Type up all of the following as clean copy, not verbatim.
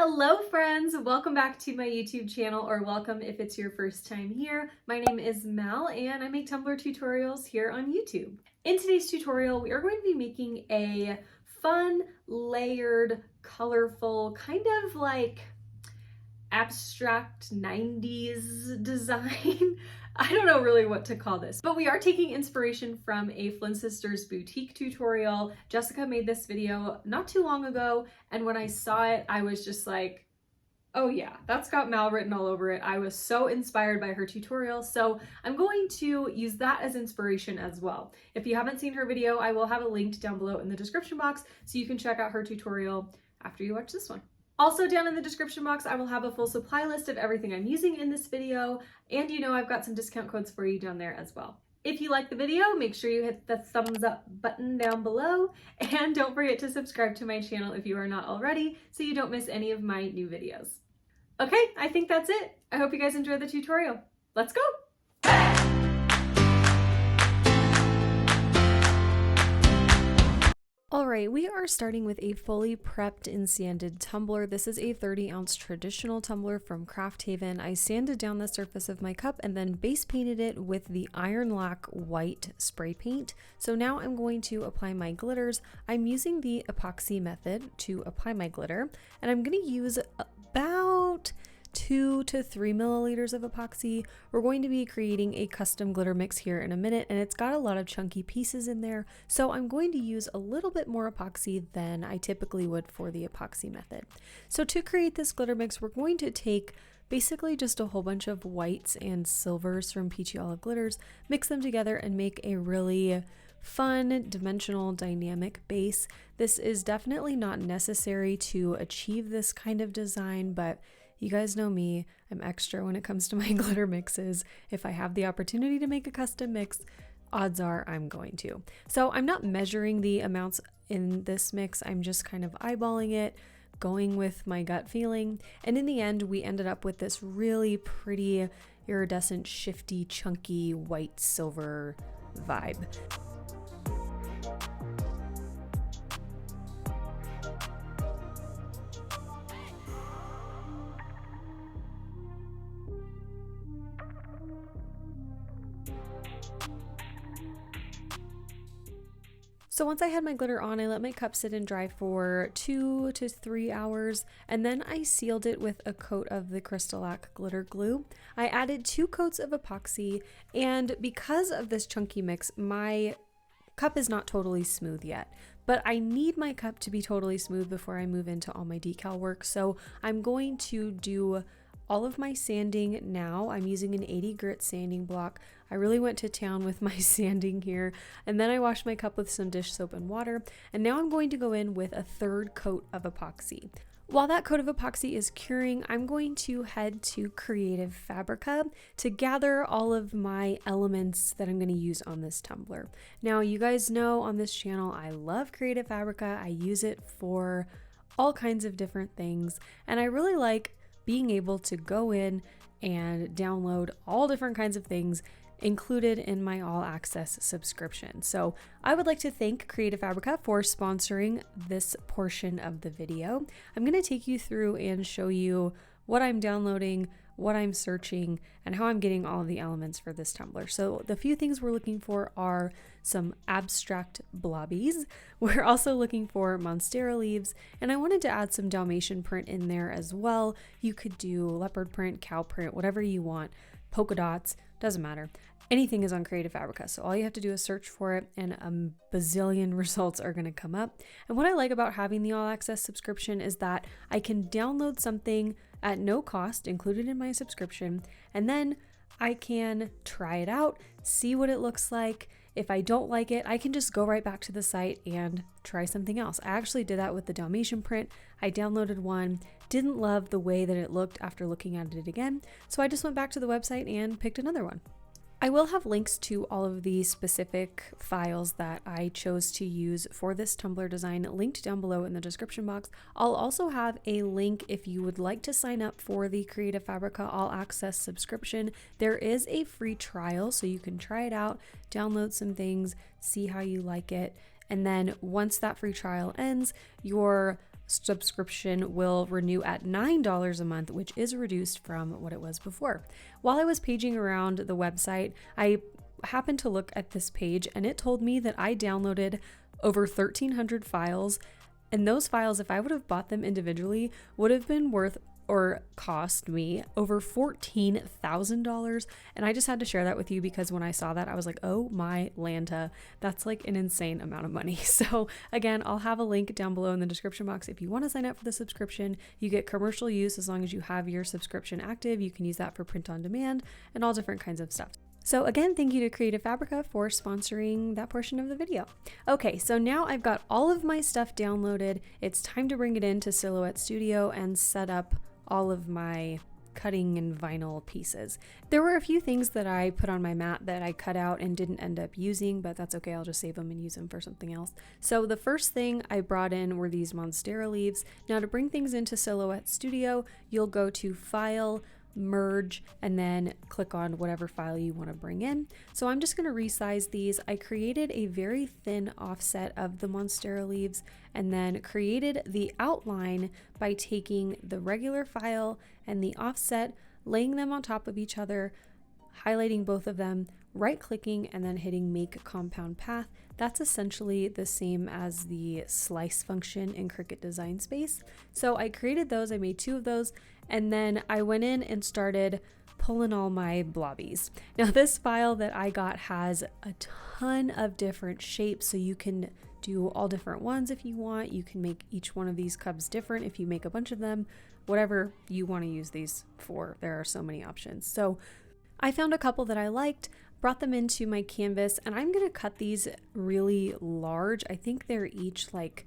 Hello friends, welcome back to my YouTube channel, or welcome if it's your first time here. My name is Mal and I make Tumblr tutorials here on YouTube. In today's tutorial, we are going to be making a fun, layered, colorful, kind of like abstract 90s design. I don't know really what to call this, but we are taking inspiration from a Flynn Sisters boutique tutorial. Jessica made this video not too long ago, and when I saw it, I was just like, oh yeah, that's got Mal written all over it. I was so inspired by her tutorial, so I'm going to use that as inspiration as well. If you haven't seen her video, I will have it linked down below in the description box so you can check out her tutorial after you watch this one. Also down in the description box, I will have a full supply list of everything I'm using in this video, and you know I've got some discount codes for you down there as well. If you like the video, make sure you hit the thumbs up button down below, and don't forget to subscribe to my channel if you are not already, so you don't miss any of my new videos. Okay, I think that's it. I hope you guys enjoyed the tutorial. Let's go! Alright, we are starting with a fully prepped and sanded tumbler. This is a 30-ounce traditional tumbler from Craft Haven. I sanded down the surface of my cup and then base painted it with the Iron Lac white spray paint. So now I'm going to apply my glitters. I'm using the epoxy method to apply my glitter, and I'm going to use about 2 to 3 milliliters of epoxy. We're going to be creating a custom glitter mix here in a minute, and it's got a lot of chunky pieces in there, so I'm going to use a little bit more epoxy than I typically would for the epoxy method. So to create this glitter mix, we're going to take basically just a whole bunch of whites and silvers from Peachy Olive Glitters, mix them together and make a really fun, dimensional, dynamic base. This is definitely not necessary to achieve this kind of design, but you guys know me, I'm extra when it comes to my glitter mixes. If I have the opportunity to make a custom mix, odds are I'm going to. So I'm not measuring the amounts in this mix, I'm just kind of eyeballing it, going with my gut feeling, and in the end we ended up with this really pretty, iridescent, shifty, chunky, white silver vibe. So once I had my glitter on, I let my cup sit and dry for 2 to 3 hours, and then I sealed it with a coat of the Crystalac glitter glue. I added 2 coats of epoxy, and because of this chunky mix, my cup is not totally smooth yet, but I need my cup to be totally smooth before I move into all my decal work. So I'm going to do all of my sanding now. I'm using an 80 grit sanding block. I really went to town with my sanding here, and then I washed my cup with some dish soap and water, and now I'm going to go in with a 3rd coat of epoxy. While that coat of epoxy is curing, I'm going to head to Creative Fabrica to gather all of my elements that I'm going to use on this tumbler. Now, you guys know on this channel I love Creative Fabrica. I use it for all kinds of different things, and I really like being able to go in and download all different kinds of things included in my all access subscription. So I would like to thank Creative Fabrica for sponsoring this portion of the video. I'm going to take you through and show you what I'm downloading, what I'm searching, and how I'm getting all of the elements for this tumbler. So the few things we're looking for are some abstract blobbies. We're also looking for Monstera leaves, and I wanted to add some Dalmatian print in there as well. You could do leopard print, cow print, whatever you want, polka dots, doesn't matter. Anything is on Creative Fabrica, so all you have to do is search for it and a bazillion results are going to come up. And what I like about having the all access subscription is that I can download something at no cost included in my subscription, and then I can try it out, see what it looks like. If I don't like it, I can just go right back to the site and try something else. I actually did that with the Dalmatian print. I downloaded one, didn't love the way that it looked after looking at it again, so I just went back to the website and picked another one. I will have links to all of the specific files that I chose to use for this tumbler design linked down below in the description box. I'll also have a link if you would like to sign up for the Creative Fabrica All Access subscription. There is a free trial, so you can try it out, download some things, see how you like it, and then once that free trial ends, your subscription will renew at $9 a month, which is reduced from what it was before. While I was paging around the website, I happened to look at this page and it told me that I downloaded over 1,300 files, and those files, if I would have bought them individually, would have been worth or cost me over $14,000. And I just had to share that with you because when I saw that, I was like, oh my Lanta, that's like an insane amount of money. So again, I'll have a link down below in the description box. If you want to sign up for the subscription, you get commercial use as long as you have your subscription active. You can use that for print on demand and all different kinds of stuff. So again, thank you to Creative Fabrica for sponsoring that portion of the video. Okay, so now I've got all of my stuff downloaded. It's time to bring it into Silhouette Studio and set up all of my cutting and vinyl pieces. There were a few things that I put on my mat that I cut out and didn't end up using, but that's okay. I'll just save them and use them for something else. So the first thing I brought in were these Monstera leaves. Now to bring things into Silhouette Studio, you'll go to File, Merge, and then click on whatever file you want to bring in. So I'm just going to resize these. I created a very thin offset of the Monstera leaves and then created the outline by taking the regular file and the offset, laying them on top of each other, highlighting both of them, right clicking, and then hitting make compound path. That's essentially the same as the slice function in Cricut Design Space. So I created those, I made 2 of those, and then I went in and started pulling all my blobbies. Now this file that I got has a ton of different shapes, so you can do all different ones if you want. You can make each one of these cubs different if you make a bunch of them, whatever you want to use these for. There are so many options. So I found a couple that I liked, brought them into my canvas, and I'm going to cut these really large. I think they're each like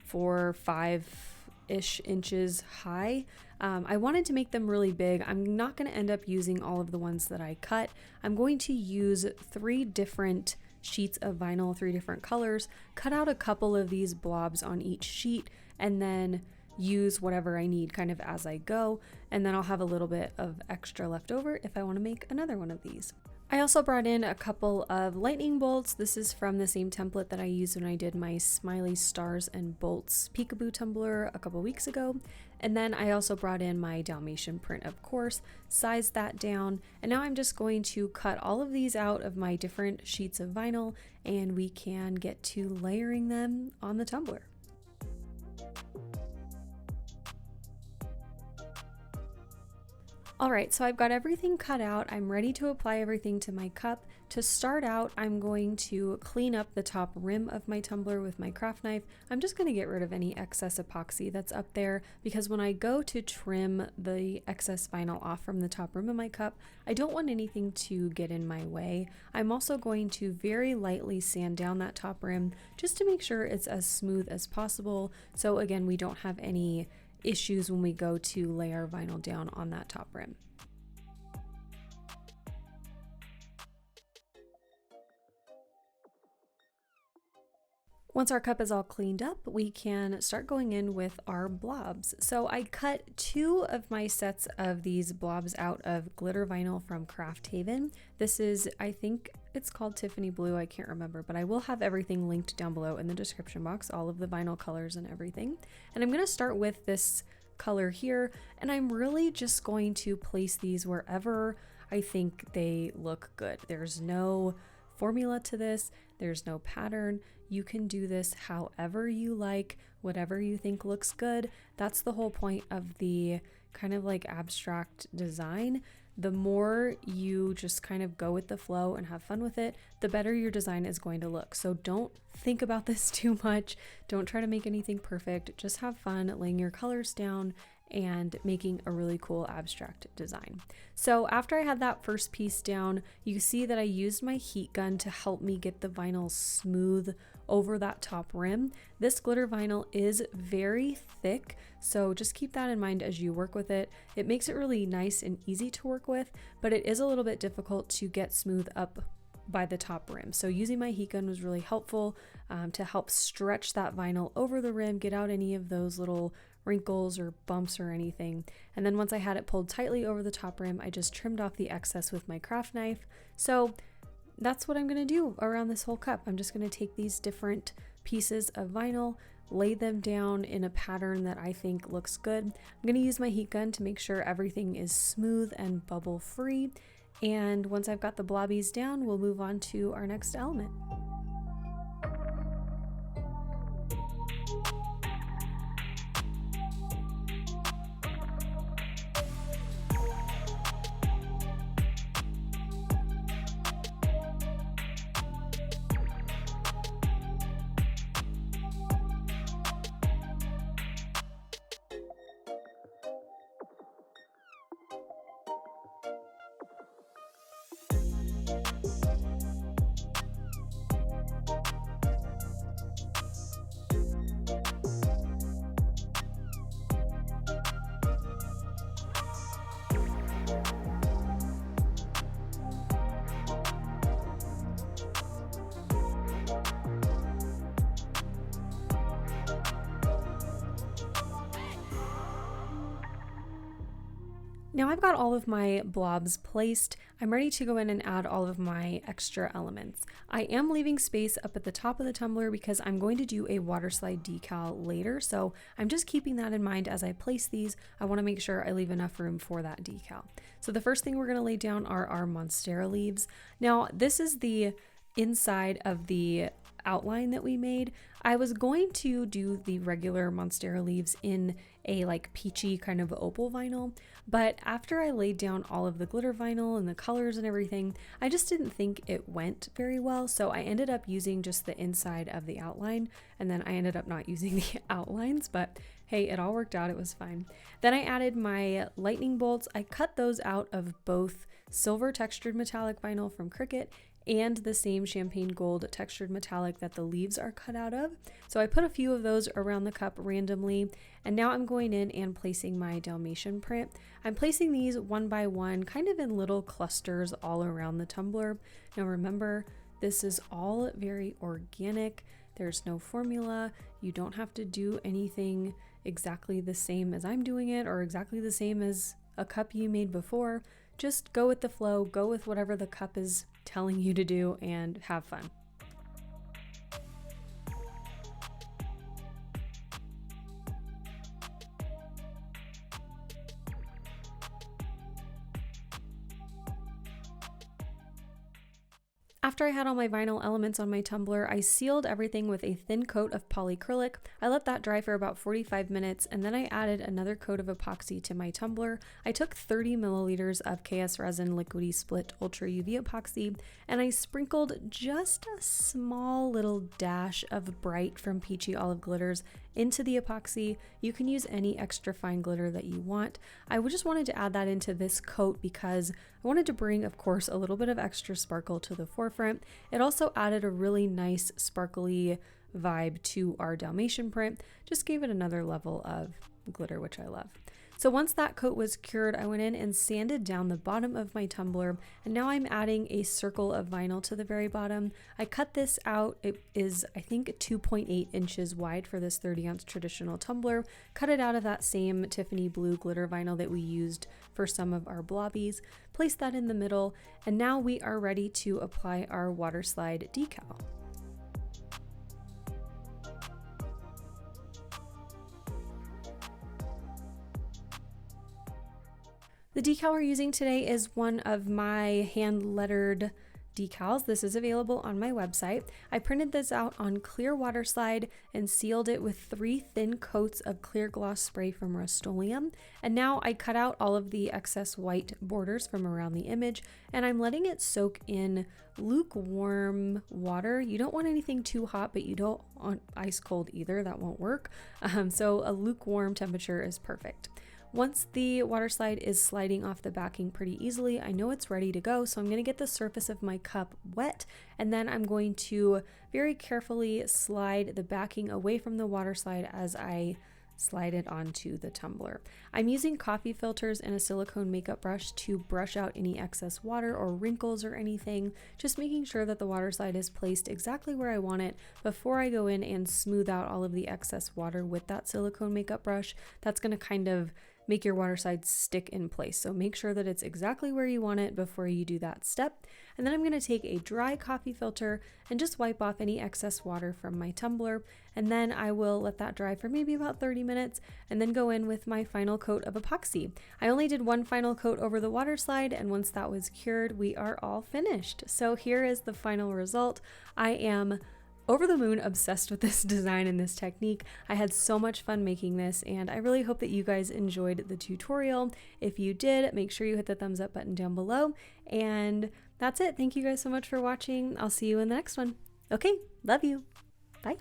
4 or 5-ish inches high. I wanted to make them really big. I'm not going to end up using all of the ones that I cut. I'm going to use 3 different sheets of vinyl, 3 different colors, cut out a couple of these blobs on each sheet, and then use whatever I need kind of as I go. And then I'll have a little bit of extra left over if I want to make another one of these. I also brought in a couple of lightning bolts. This is from the same template that I used when I did my Smiley Stars and Bolts peekaboo tumbler a couple weeks ago. And then I also brought in my Dalmatian Print, of course, sized that down. And now I'm just going to cut all of these out of my different sheets of vinyl and we can get to layering them on the tumbler. All right, so I've got everything cut out. I'm ready to apply everything to my cup. To start out, I'm going to clean up the top rim of my tumbler with my craft knife. I'm just gonna get rid of any excess epoxy that's up there because when I go to trim the excess vinyl off from the top rim of my cup, I don't want anything to get in my way. I'm also going to very lightly sand down that top rim just to make sure it's as smooth as possible. So again, we don't have any issues when we go to lay our vinyl down on that top rim. Once our cup is all cleaned up, we can start going in with our blobs. So I cut 2 of my sets of these blobs out of glitter vinyl from Craft Haven. This is, I think it's called Tiffany Blue, I can't remember, but I will have everything linked down below in the description box, all of the vinyl colors and everything. And I'm gonna start with this color here, and I'm really just going to place these wherever I think they look good. There's no formula to this, there's no pattern. You can do this however you like, whatever you think looks good. That's the whole point of the kind of like abstract design. The more you just kind of go with the flow and have fun with it, the better your design is going to look. So don't think about this too much. Don't try to make anything perfect. Just have fun laying your colors down and making a really cool abstract design. So after I had that first piece down, you see that I used my heat gun to help me get the vinyl smooth over that top rim. This glitter vinyl is very thick, so just keep that in mind as you work with it. It makes it really nice and easy to work with, but it is a little bit difficult to get smooth up by the top rim. So using my heat gun was really helpful to help stretch that vinyl over the rim, get out any of those little wrinkles or bumps or anything. And then once I had it pulled tightly over the top rim, I just trimmed off the excess with my craft knife. So that's what I'm gonna do around this whole cup. I'm just gonna take these different pieces of vinyl, lay them down in a pattern that I think looks good. I'm going to use my heat gun to make sure everything is smooth and bubble free. And once I've got the blobbies down, we'll move on to our next element. Now I've got all of my blobs placed. I'm ready to go in and add all of my extra elements. I am leaving space up at the top of the tumbler because I'm going to do a waterslide decal later, so I'm just keeping that in mind as I place these. I want to make sure I leave enough room for that decal. So the first thing we're going to lay down are our Monstera leaves. Now this is the inside of the outline that we made. I was going to do the regular Monstera leaves in a like peachy kind of opal vinyl, but after I laid down all of the glitter vinyl and the colors and everything, I just didn't think it went very well, so I ended up using just the inside of the outline, and then I ended up not using the outlines, but hey, it all worked out, it was fine. Then I added my lightning bolts. I cut those out of both silver textured metallic vinyl from Cricut and the same champagne gold textured metallic that the leaves are cut out of. So I put a few of those around the cup randomly, and now I'm going in and placing my Dalmatian print. I'm placing these one by one, kind of in little clusters all around the tumbler. Now remember, this is all very organic. There's no formula. You don't have to do anything exactly the same as I'm doing it or exactly the same as a cup you made before. Just go with the flow, go with whatever the cup is telling you to do, and have fun. After I had all my vinyl elements on my tumbler, I sealed everything with a thin coat of polyacrylic. I let that dry for about 45 minutes, and then I added another coat of epoxy to my tumbler. I took 30 milliliters of KSRESIN Liquidy Split Ultra UV epoxy, and I sprinkled just a small little dash of bright from Peachy Olive Glitters into the epoxy. You can use any extra fine glitter that you want. I just wanted to add that into this coat because I wanted to bring, of course, a little bit of extra sparkle to the forefront. It also added a really nice sparkly vibe to our Dalmatian print, just gave it another level of glitter, which I love. So once that coat was cured, I went in and sanded down the bottom of my tumbler, and now I'm adding a circle of vinyl to the very bottom. I cut this out. It is, I think, 2.8 inches wide for this 30-ounce traditional tumbler. Cut it out of that same Tiffany blue glitter vinyl that we used for some of our blobbies. Place that in the middle, and now we are ready to apply our waterslide decal. The decal we're using today is one of my hand-lettered decals. This is available on my website. I printed this out on clear Waterslide and sealed it with 3 thin coats of clear gloss spray from Rust-Oleum. And now I cut out all of the excess white borders from around the image, and I'm letting it soak in lukewarm water. You don't want anything too hot, but you don't want ice cold either. That won't work. So a lukewarm temperature is perfect. Once the waterslide is sliding off the backing pretty easily, I know it's ready to go, so I'm going to get the surface of my cup wet, and then I'm going to very carefully slide the backing away from the waterslide as I slide it onto the tumbler. I'm using coffee filters and a silicone makeup brush to brush out any excess water or wrinkles or anything, just making sure that the waterslide is placed exactly where I want it before I go in and smooth out all of the excess water with that silicone makeup brush. That's going to kind of make your water slide stick in place. So make sure that it's exactly where you want it before you do that step. And then I'm going to take a dry coffee filter and just wipe off any excess water from my tumbler. And then I will let that dry for maybe about 30 minutes and then go in with my final coat of epoxy. I only did one final coat over the water slide, and once that was cured, we are all finished. So here is the final result. I am over the moon obsessed with this design and this technique. I had so much fun making this, and I really hope that you guys enjoyed the tutorial. If you did, make sure you hit the thumbs up button down below. And that's it. Thank you guys so much for watching. I'll see you in the next one. Okay, love you. Bye.